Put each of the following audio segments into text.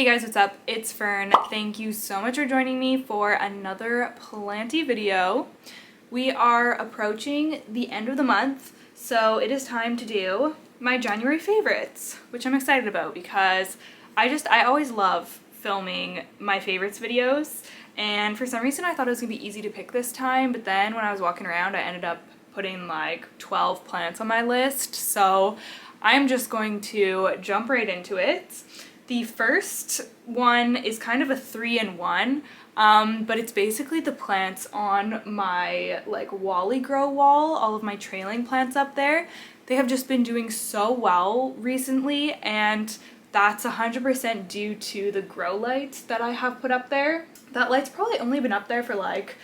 Hey guys, what's up? It's Fern. Thank you so much for joining me for another Planty video. We are approaching the end of the month, so it is time to do my January favorites, which I'm excited about because I always love filming my favorites videos, and for some reason I thought it was gonna be easy to pick this time, but then when I was walking around I ended up putting like 12 plants on my list, so I'm just going to jump right into it. The first one is kind of a 3-in-1, but it's basically the plants on my like wally grow wall, all of my trailing plants up there. They have just been doing so well recently, and that's 100% due to the grow light that I have put up there. That light's probably only been up there for like,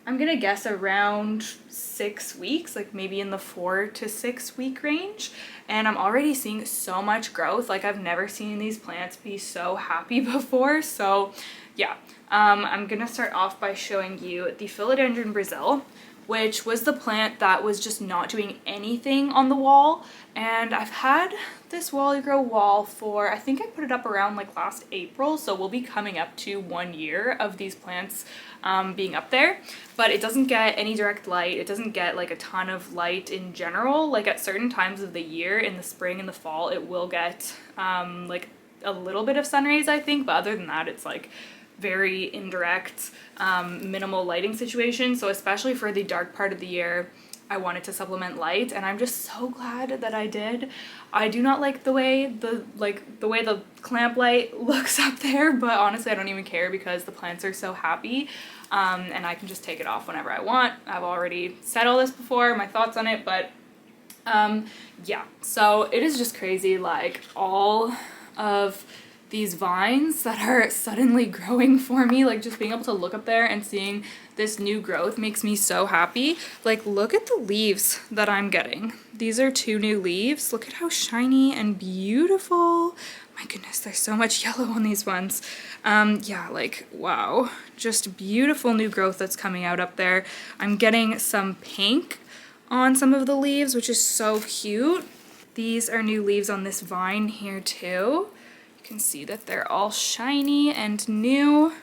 I'm gonna guess around 6 weeks, like maybe in the 4 to 6 week range, and I'm already seeing so much growth. Like I've never seen these plants be so happy before. So yeah, I'm gonna start off by showing you the Philodendron Brazil, which was the plant that was just not doing anything on the wall. And I've had this wally grow wall for, I think I put it up around like last April, so we'll be coming up to 1 year of these plants being up there. But it doesn't get any direct light. It doesn't get like a ton of light in general. Like at certain times of the year, in the spring and the fall, it will get like a little bit of sun rays, I think, but other than that, it's like very indirect, minimal lighting situation. So especially for the dark part of the year, I wanted to supplement light, and I'm just so glad that I did. I do not like the way the clamp light looks up there, but honestly I don't even care because the plants are so happy, and I can just take it off whenever I want. I've already said all this before, my thoughts on it, but yeah, so it is just crazy, like all of these vines that are suddenly growing for me. Like just being able to look up there and seeing this new growth makes me so happy. Like look at the leaves that I'm getting. These are 2 new leaves. Look at how shiny and beautiful. My goodness, there's so much yellow on these ones. Yeah, like wow, just beautiful new growth that's coming out up there. I'm getting some pink on some of the leaves, which is so cute. These are new leaves on this vine here too. You can see that they're all shiny and new.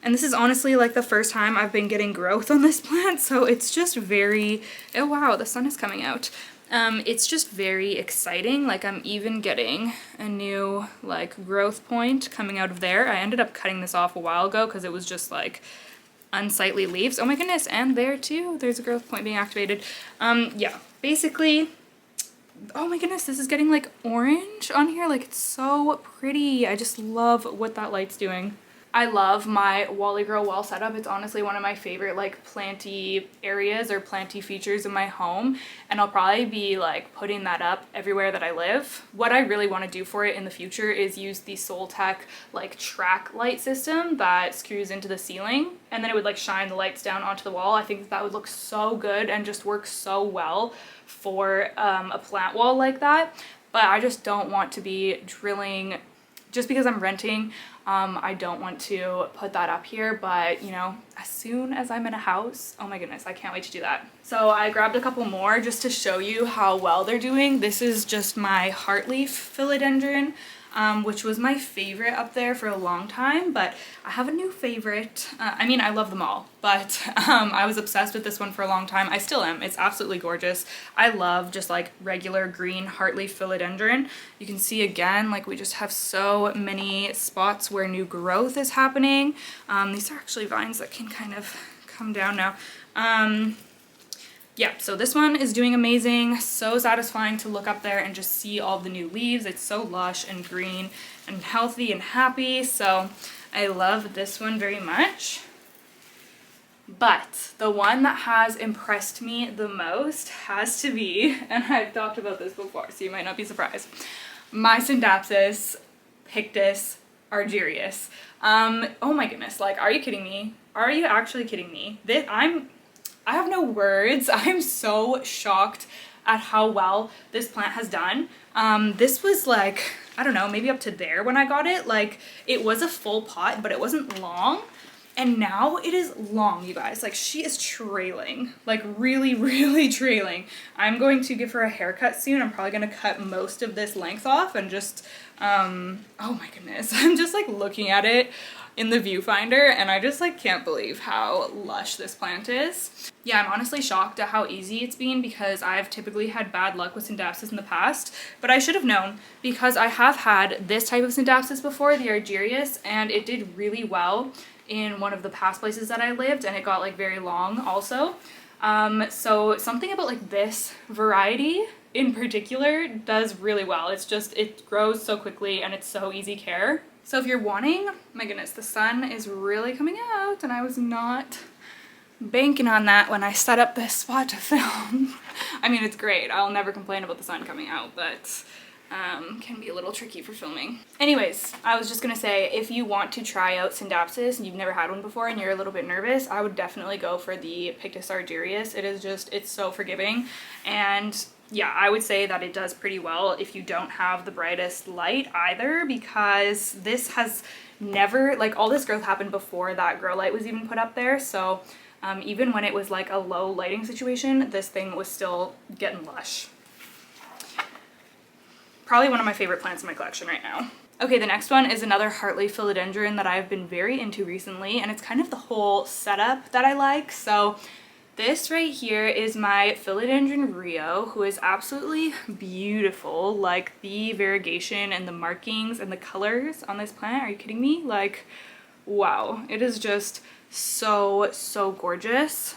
And this is honestly like the first time I've been getting growth on this plant, so it's just very, oh wow, the sun is coming out. It's just very exciting. Like I'm even getting a new like growth point coming out of there. I ended up cutting this off a while ago because it was just like unsightly leaves. Oh my goodness, and there too, there's a growth point being activated. Yeah, basically, oh my goodness, this is getting like orange on here. Like it's so pretty. I just love what that light's doing. I love my wally grow wall setup. It's honestly one of my favorite like planty areas or planty features in my home, and I'll probably be like putting that up everywhere that I live. What I really want to do for it in the future is use the Soltech like track light system that screws into the ceiling, and then it would like shine the lights down onto the wall. I think that would look so good and just work so well for a plant wall like that. But I just don't want to be drilling, just because I'm renting. I don't want to put that up here, but you know, as soon as I'm in a house, oh my goodness, I can't wait to do that. So I grabbed a couple more just to show you how well they're doing. This is just my heartleaf philodendron, which was my favorite up there for a long time, but I have a new favorite. I mean, I love them all, but I was obsessed with this one for a long time. I still am. It's absolutely gorgeous. I love just like regular green heartleaf philodendron. You can see again, like we just have so many spots where new growth is happening. These are actually vines that can kind of come down now. Yeah, so this one is doing amazing. So satisfying to look up there and just see all the new leaves. It's so lush and green and healthy and happy. So I love this one very much. But the one that has impressed me the most has to be, and I've talked about this before, so you might not be surprised, my Synapsis Pictus argyrius. Oh my goodness, like, are you kidding me? Are you actually kidding me? I have no words. I'm so shocked at how well this plant has done. This was like, I don't know, maybe up to there when I got it. Like, it was a full pot, but it wasn't long. And now it is long, you guys. Like, she is trailing, like really, really trailing. I'm going to give her a haircut soon. I'm probably gonna cut most of this length off and just, oh my goodness. I'm just like looking at it in the viewfinder and I just like can't believe how lush this plant is. Yeah, I'm honestly shocked at how easy it's been because I've typically had bad luck with Scindapsus in the past, but I should have known because I have had this type of Scindapsus before, the Argyrius, and it did really well in one of the past places that I lived, and it got like very long also. So something about like this variety in particular does really well. It's just, it grows so quickly and it's so easy care. So if you're wanting, my goodness, the sun is really coming out and I was not banking on that when I set up this spot to film. I mean, it's great. I'll never complain about the sun coming out, but can be a little tricky for filming. Anyways, I was just gonna say, if you want to try out Scindapsus and you've never had one before and you're a little bit nervous, I would definitely go for the Pictus Argyrius. It is just, it's so forgiving, and yeah, I would say that it does pretty well if you don't have the brightest light either, because this has never, like, all this growth happened before that grow light was even put up there, so even when it was like a low lighting situation, this thing was still getting lush. Probably one of my favorite plants in my collection right now. Okay, the next one is another heartleaf philodendron that I've been very into recently, and it's kind of the whole setup that I like. So this right here is my Philodendron Rio, who is absolutely beautiful. Like, the variegation and the markings and the colors on this plant, are you kidding me? Like, wow, it is just so, so gorgeous.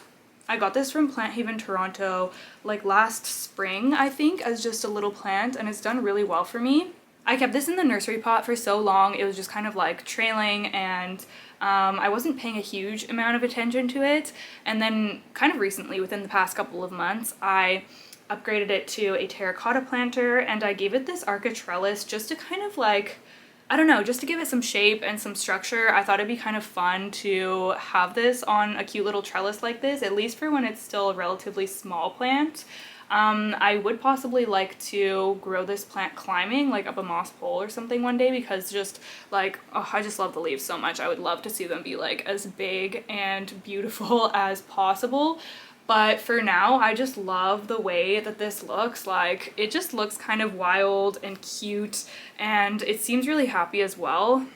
I got this from Plant Haven Toronto like last spring, I think, as just a little plant, and it's done really well for me. I kept this in the nursery pot for so long, it was just kind of like trailing, and I wasn't paying a huge amount of attention to it. And then kind of recently, within the past couple of months, I upgraded it to a terracotta planter, and I gave it this arca trellis just to kind of like, I don't know, just to give it some shape and some structure. I thought it'd be kind of fun to have this on a cute little trellis like this, at least for when it's still a relatively small plant. I would possibly like to grow this plant climbing, like up a moss pole or something one day, because just like, oh, I just love the leaves so much. I would love to see them be like as big and beautiful as possible. But for now, I just love the way that this looks. Like, it just looks kind of wild and cute, and it seems really happy as well.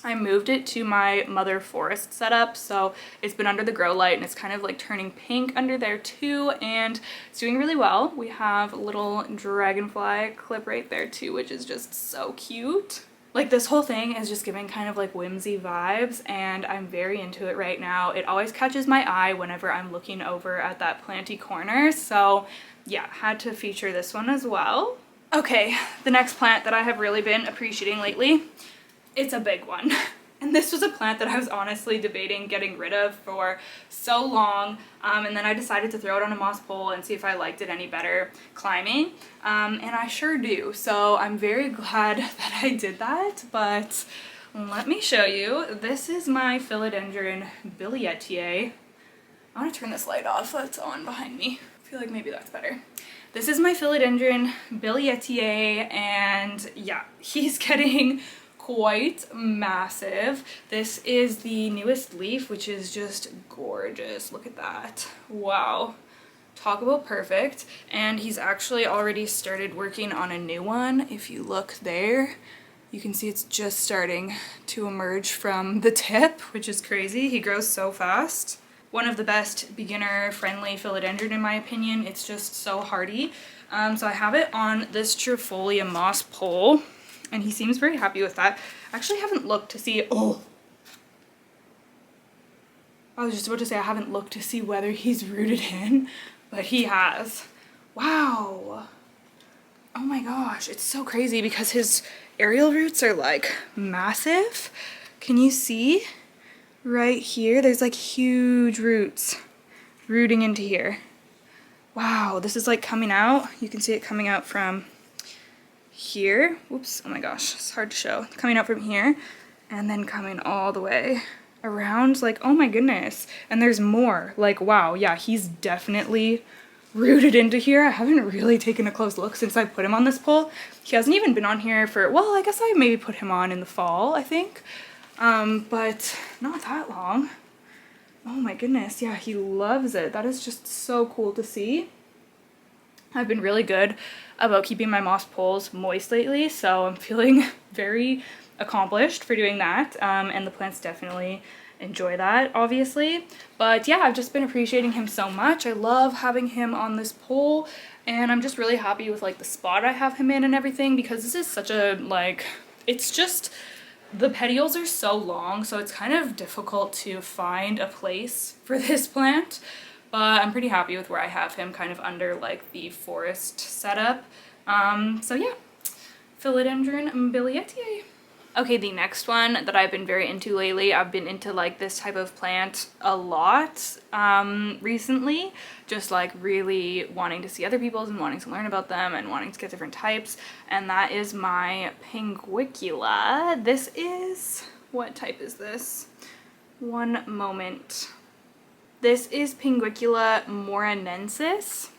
I moved it to my mother forest setup, so it's been under the grow light and it's kind of like turning pink under there too, and it's doing really well. We have a little dragonfly clip right there too, which is just so cute. Like, this whole thing is just giving kind of like whimsy vibes, and I'm very into it right now. It always catches my eye whenever I'm looking over at that planty corner, so yeah, had to feature this one as well. Okay, the next plant that I have really been appreciating lately, it's a big one. And this was a plant that I was honestly debating getting rid of for so long, and then I decided to throw it on a moss pole and see if I liked it any better climbing, and I sure do. So I'm very glad that I did that, but let me show you. This is my Philodendron billietiae. I want to turn this light off that's on behind me. I feel like maybe that's better. This is my Philodendron billietiae, and yeah, he's getting quite massive. This is the newest leaf, which is just gorgeous. Look at that. Wow. Talk about perfect. And he's actually already started working on a new one. If you look there, you can see it's just starting to emerge from the tip, which is crazy. He grows so fast. One of the best beginner-friendly philodendron in my opinion. It's just so hardy. So I have it on this Trefolia moss pole, and he seems very happy with that. I actually haven't looked to see, oh! I was just about to say I haven't looked to see whether he's rooted in, but he has. Wow! Oh my gosh, it's so crazy because his aerial roots are like massive. Can you see? Right here, there's like huge roots rooting into here. Wow, this is like coming out. You can see it coming out from here. Whoops, oh my gosh, it's hard to show. Coming out from here and then coming all the way around. Like, oh my goodness. And there's more. Like, wow, yeah, he's definitely rooted into here. I haven't really taken a close look since I put him on this pole. He hasn't even been on here for, well, I guess I maybe put him on in the fall, I think. But not that long. Oh my goodness, yeah, he loves it. That is just so cool to see. I've been really good about keeping my moss poles moist lately, so I'm feeling very accomplished for doing that, and the plants definitely enjoy that, obviously. But yeah, I've just been appreciating him so much. I love having him on this pole, and I'm just really happy with like the spot I have him in and everything, because this is such a like, it's just, the petioles are so long, so it's kind of difficult to find a place for this plant. But I'm pretty happy with where I have him, kind of under like the forest setup. So yeah, Philodendron billietiae. Okay, the next one that I've been very into lately, I've been into like this type of plant a lot recently, just like really wanting to see other people's and wanting to learn about them and wanting to get different types, and that is my Pinguicula. This is, what type is this? One moment. This is Pinguicula moranensis.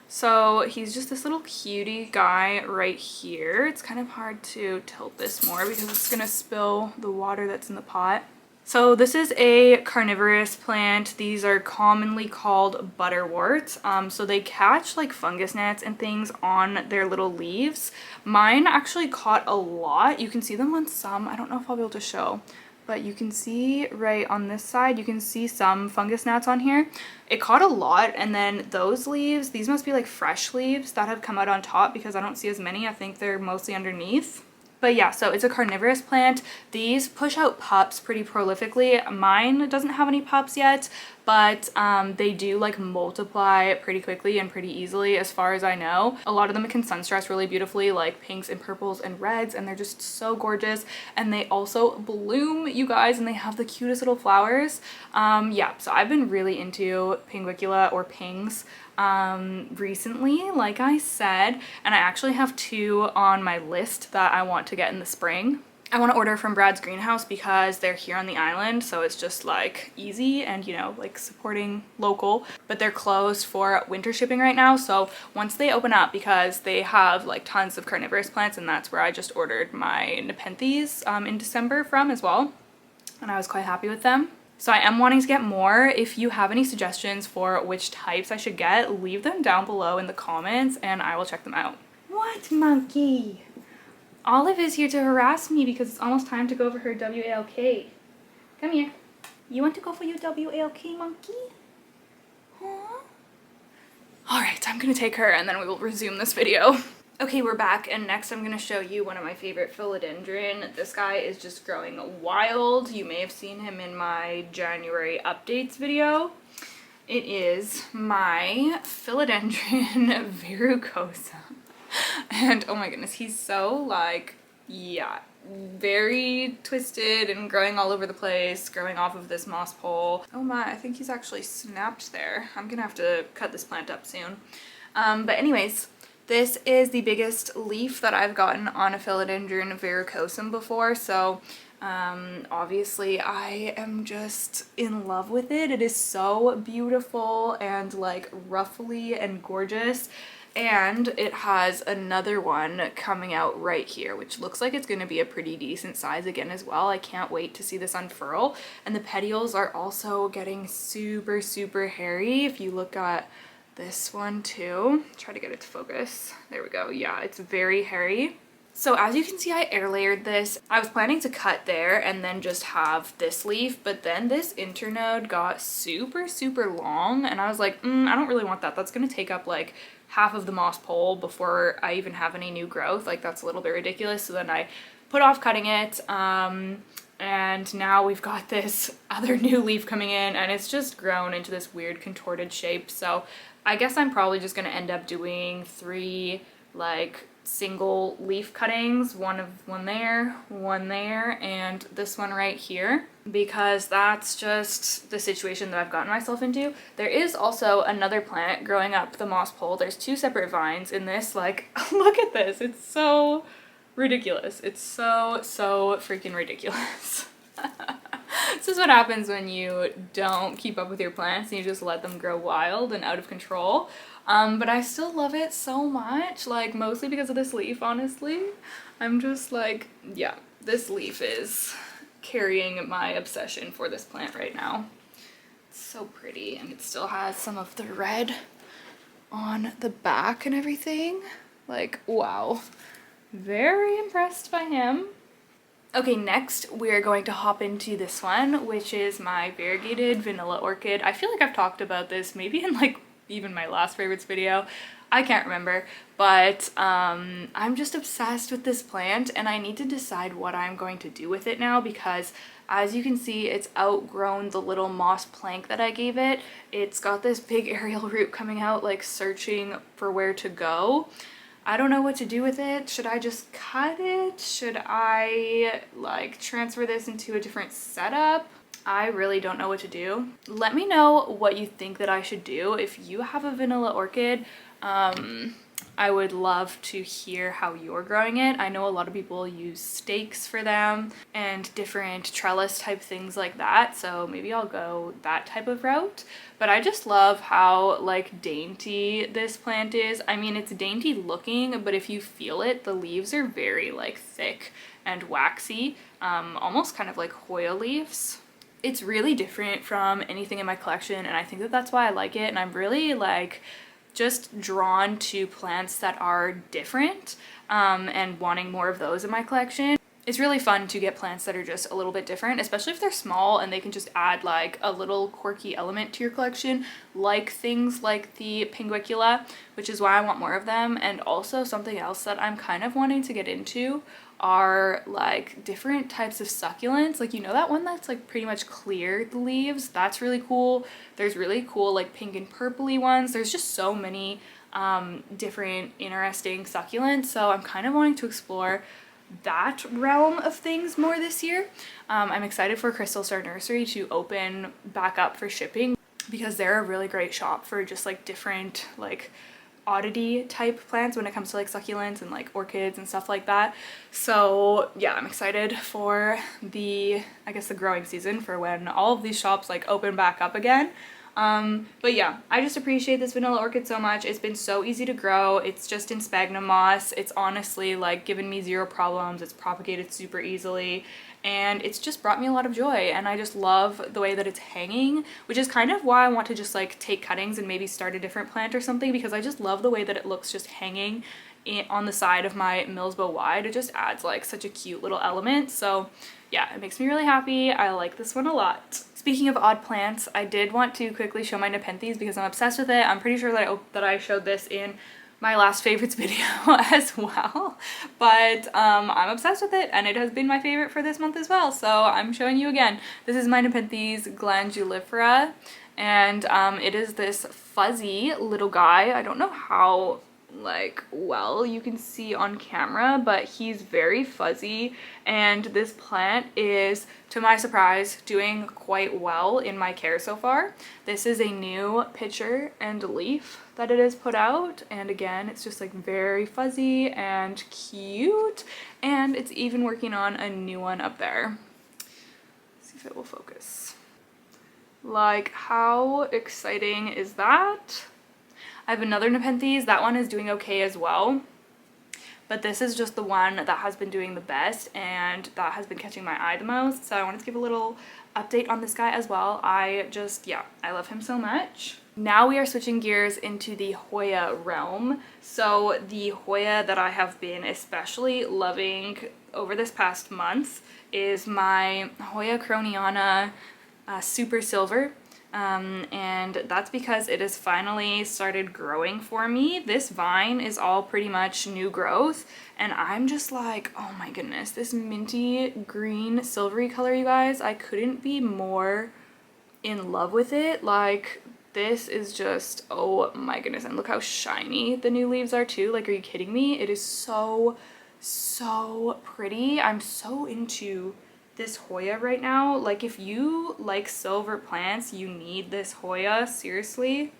So he's just this little cutie guy right here. It's kind of hard to tilt this more because it's gonna spill the water that's in the pot. So this is a carnivorous plant. These are commonly called butterworts. So they catch like fungus gnats and things on their little leaves. Mine actually caught a lot. You can see them on some, I don't know if I'll be able to show, but you can see right on this side, you can see some fungus gnats on here. It caught a lot, and then those leaves, these must be like fresh leaves that have come out on top because I don't see as many. I think they're mostly underneath. But yeah, so it's a carnivorous plant. These push out pups pretty prolifically. Mine doesn't have any pups yet, but they do like multiply pretty quickly and pretty easily as far as I know. A lot of them can sunstress really beautifully, like pinks and purples and reds, and they're just so gorgeous. And they also bloom, you guys, and they have the cutest little flowers. Yeah, so I've been really into Pinguicula or pings recently, like I said, and I actually have 2 on my list that I want to get in the spring. I want to order from Brad's greenhouse because they're here on the island, so it's just like easy and, you know, like supporting local, but they're closed for winter shipping right now. So once they open up, because they have like tons of carnivorous plants, and that's where I just ordered my Nepenthes in December from as well, and I was quite happy with them. So I am wanting to get more. If you have any suggestions for which types I should get, leave them down below in the comments and I will check them out. What, monkey? Olive is here to harass me because it's almost time to go for her WALK. Come here. You want to go for your WALK, monkey? Huh? Alright, I'm gonna take her and then we will resume this video. Okay, we're back, and next I'm going to show you one of my favorite philodendron. This guy is just growing wild. You may have seen him in my January updates video. It is my Philodendron verrucosum. And oh my goodness, he's so like, yeah, very twisted and growing all over the place, growing off of this moss pole. Oh my, I think he's actually snapped there. I'm going to have to cut this plant up soon. But anyways, this is the biggest leaf that I've gotten on a Philodendron verrucosum before, so obviously I am just in love with it. It is so beautiful and like ruffly and gorgeous, and it has another one coming out right here, which looks like it's going to be a pretty decent size again as well. I can't wait to see this unfurl, and the petioles are also getting super, super hairy. If you look at this one too, try to get it to focus. There we go. Yeah, it's very hairy. So as you can see, I air layered this. I was planning to cut there and then just have this leaf, but then this internode got super, super long, and I was like, I don't really want that. That's gonna take up like half of the moss pole before I even have any new growth. Like, that's a little bit ridiculous. So then I put off cutting it, and now we've got this other new leaf coming in, and it's just grown into this weird contorted shape. So I guess I'm probably just gonna end up doing 3 like single leaf cuttings, one there, and this one right here, because that's just the situation that I've gotten myself into. There is also another plant growing up the moss pole. There's 2 separate vines in this. Like, look at this, it's so ridiculous. It's so freaking ridiculous. This is what happens when you don't keep up with your plants and you just let them grow wild and out of control. But I still love it so much, like mostly because of this leaf, honestly. I'm just like, yeah, this leaf is carrying my obsession for this plant right now. It's so pretty, and it still has some of the red on the back and everything. Like, wow. Very impressed by him. Okay, next we're going to hop into this one, which is my variegated vanilla orchid. I feel like I've talked about this maybe in like even my last favorites video. I can't remember, but I'm just obsessed with this plant, and I need to decide what I'm going to do with it now, because as you can see, it's outgrown the little moss plank that I gave it. It's got this big aerial root coming out, like searching for where to go. I don't know what to do with it. Should I just cut it? Should I like transfer this into a different setup? I really don't know what to do. Let me know what you think that I should do. If you have a vanilla orchid, I would love to hear how you're growing it. I know a lot of people use stakes for them and different trellis type things like that, so maybe I'll go that type of route. But I just love how like dainty this plant is. I mean, it's dainty looking, but if you feel it, the leaves are very like thick and waxy, almost kind of like hoya leaves. It's really different from anything in my collection, and I think that that's why I like it, and I'm really like just drawn to plants that are different and wanting more of those in my collection. It's really fun to get plants that are just a little bit different, especially if they're small and they can just add like a little quirky element to your collection, like things like the Pinguicula, which is why I want more of them. And also something else that I'm kind of wanting to get into are like different types of succulents. Like, you know, that one that's like pretty much clear, the leaves, that's really cool. There's really cool like pink and purpley ones. There's just so many different interesting succulents, so I'm kind of wanting to explore that realm of things more this year. I'm excited for Crystal Star Nursery to open back up for shipping, because they're a really great shop for just like different like oddity type plants when it comes to like succulents and like orchids and stuff like that. So yeah, I'm excited for the, I guess, the growing season, for when all of these shops like open back up again. But yeah, I just appreciate this vanilla orchid so much. It's been so easy to grow. It's just in sphagnum moss. It's honestly like given me zero problems. It's propagated super easily, and it's just brought me a lot of joy, and I just love the way that it's hanging, which is kind of why I want to just like take cuttings and maybe start a different plant or something, because I just love the way that it looks just hanging on the side of my Millsbow wide. It just adds like such a cute little element. So yeah, it makes me really happy. I like this one a lot. Speaking of odd plants, I did want to quickly show my Nepenthes because I'm obsessed with it. I'm pretty sure that I showed this in my last favorites video as well, but I'm obsessed with it, and it has been my favorite for this month as well, so I'm showing you again. This is my Nepenthes glandulifera, and it is this fuzzy little guy. I don't know how like well you can see on camera, but he's very fuzzy, and this plant is, to my surprise, doing quite well in my care so far. This is a new pitcher and leaf that it has put out, and again, it's just like very fuzzy and cute, and it's even working on a new one up there. Let's see if it will focus. Like, how exciting is that? I have another Nepenthes. That one is doing okay as well, but this is just the one that has been doing the best and that has been catching my eye the most, so I wanted to give a little update on this guy as well. I love him so much. Now we are switching gears into the Hoya realm. So the Hoya that I have been especially loving over this past month is my Hoya krohniana Super Silver. And that's because it has finally started growing for me. This vine is all pretty much new growth, and I'm just like, oh my goodness, this minty green silvery color, you guys, I couldn't be more in love with it. Like, this is just, oh my goodness, and look how shiny the new leaves are too. Like, are you kidding me? It is so pretty. I'm so into this Hoya right now. Like, if you like silver plants, you need this Hoya, seriously.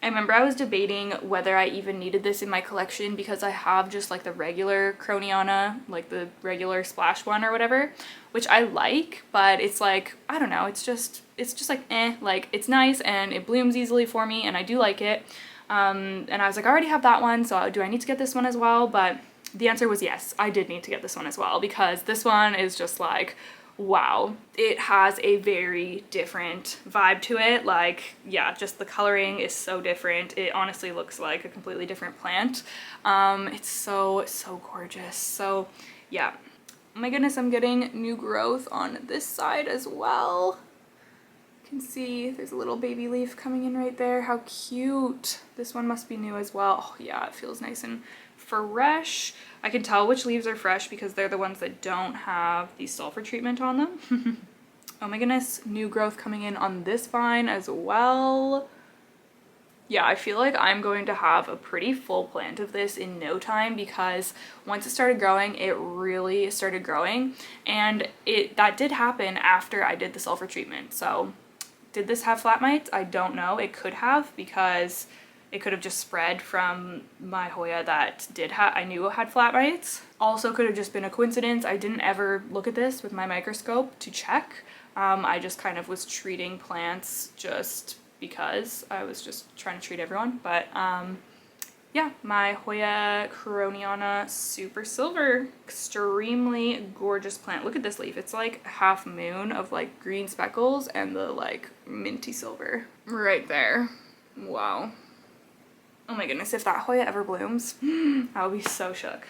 I remember I was debating whether I even needed this in my collection, because I have just like the regular krohniana, like the regular splash one or whatever, which I like, but it's like, I don't know, it's just like like, it's nice and it blooms easily for me and I do like it. And I was like, I already have that one, so do I need to get this one as well? But the answer was yes, I did need to get this one as well, because this one is just like, wow, it has a very different vibe to it. Like, yeah, just the coloring is so different. It honestly looks like a completely different plant. It's so gorgeous. So yeah, oh my goodness, I'm getting new growth on this side as well. You can see there's a little baby leaf coming in right there. How cute. This one must be new as well. Oh yeah, it feels nice and fresh. I can tell which leaves are fresh because they're the ones that don't have the sulfur treatment on them. Oh my goodness, new growth coming in on this vine as well. Yeah, I feel like I'm going to have a pretty full plant of this in no time, because once it started growing, it really started growing, and that did happen after I did the sulfur treatment. So did this have flat mites? I don't know. It could have, because it could have just spread from my hoya that I knew had flat mites. Also could have just been a coincidence. I didn't ever look at this with my microscope to check. I just kind of was treating plants just because I was just trying to treat everyone. But yeah, my Hoya krohniana super silver, extremely gorgeous plant. Look at this leaf. It's like a half moon of like green speckles and the like minty silver right there. Wow. Oh my goodness, if that Hoya ever blooms, I'll be so shook.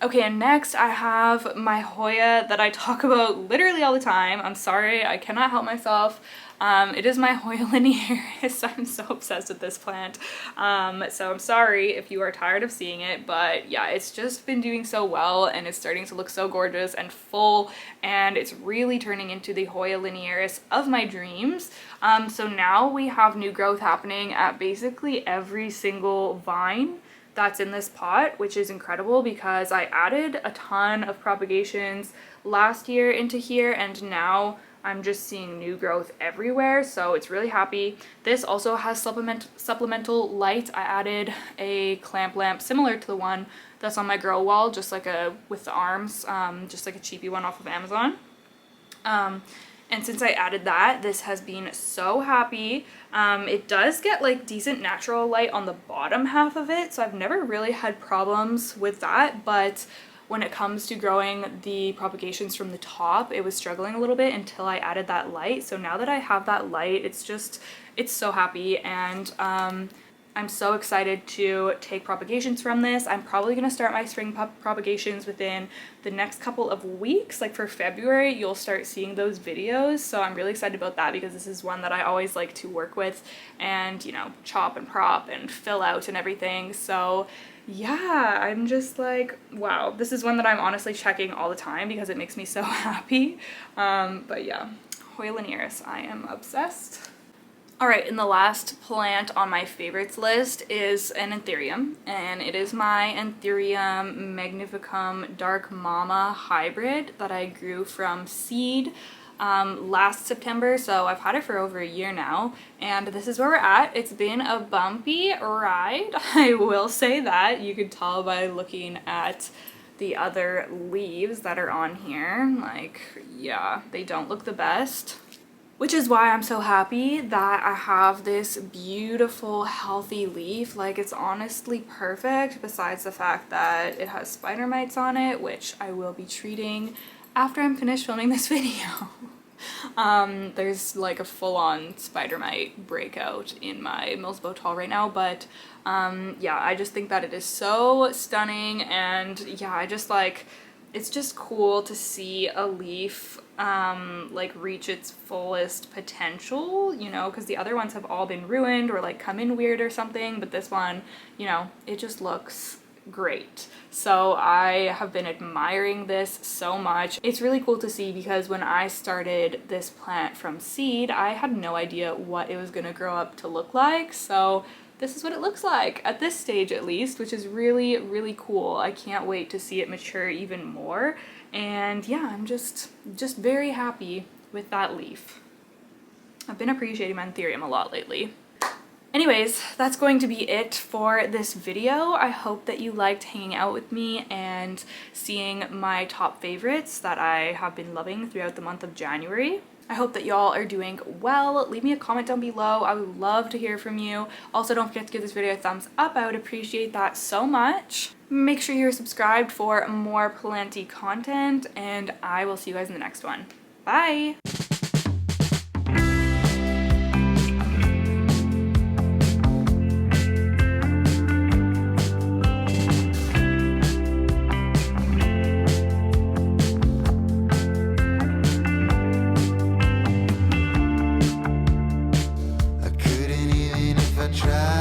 Okay, and next I have my Hoya that I talk about literally all the time. I'm sorry, I cannot help myself. It is my Hoya linearis. I'm so obsessed with this plant. So I'm sorry if you are tired of seeing it, but yeah, it's just been doing so well, and it's starting to look so gorgeous and full, and it's really turning into the Hoya linearis of my dreams. So now we have new growth happening at basically every single vine that's in this pot, which is incredible because I added a ton of propagations last year into here, and now I'm just seeing new growth everywhere, so it's really happy. This also has supplemental light. I added a clamp lamp similar to the one that's on my grow wall, just like with the arms, just like a cheapy one off of Amazon. And since I added that, this has been so happy. It does get like decent natural light on the bottom half of it, so I've never really had problems with that, but when it comes to growing the propagations from the top, it was struggling a little bit until I added that light. So now that I have that light, it's so happy, and I'm so excited to take propagations from this. I'm probably going to start my spring propagations within the next couple of weeks. Like for February, you'll start seeing those videos. So I'm really excited about that because this is one that I always like to work with and, you know, chop and prop and fill out and everything. So yeah, I'm just like, wow, this is one that I'm honestly checking all the time because it makes me so happy. But yeah, Hoya linearis, I am obsessed. All right, and the last plant on my favorites list is an anthurium, and it is my anthurium magnificum dark mama hybrid that I grew from seed last September, so I've had it for over a year now, and this is where we're at. It's been a bumpy ride, I will say that. You could tell by looking at the other leaves that are on here. Like, yeah, they don't look the best. Which is why I'm so happy that I have this beautiful, healthy leaf. Like, it's honestly perfect, besides the fact that it has spider mites on it, which I will be treating after I'm finished filming this video. There's like a full-on spider mite breakout in my Millsbow tall right now, but yeah, I just think that it is so stunning, and yeah, I just like, it's just cool to see a leaf like reach its fullest potential, you know, because the other ones have all been ruined or like come in weird or something, but this one, you know, it just looks great. So I have been admiring this so much. It's really cool to see because when I started this plant from seed, I had no idea what it was going to grow up to look like. So this is what it looks like at this stage, at least, which is really, really cool. I can't wait to see it mature even more. And yeah, I'm just very happy with that leaf. I've been appreciating my anthurium a lot lately. Anyways, that's going to be it for this video. I hope that you liked hanging out with me and seeing my top favorites that I have been loving throughout the month of January. I hope that y'all are doing well. Leave me a comment down below. I would love to hear from you. Also, don't forget to give this video a thumbs up. I would appreciate that so much. Make sure you're subscribed for more PLANTY content, and I will see you guys in the next one. Bye! I couldn't even if I tried.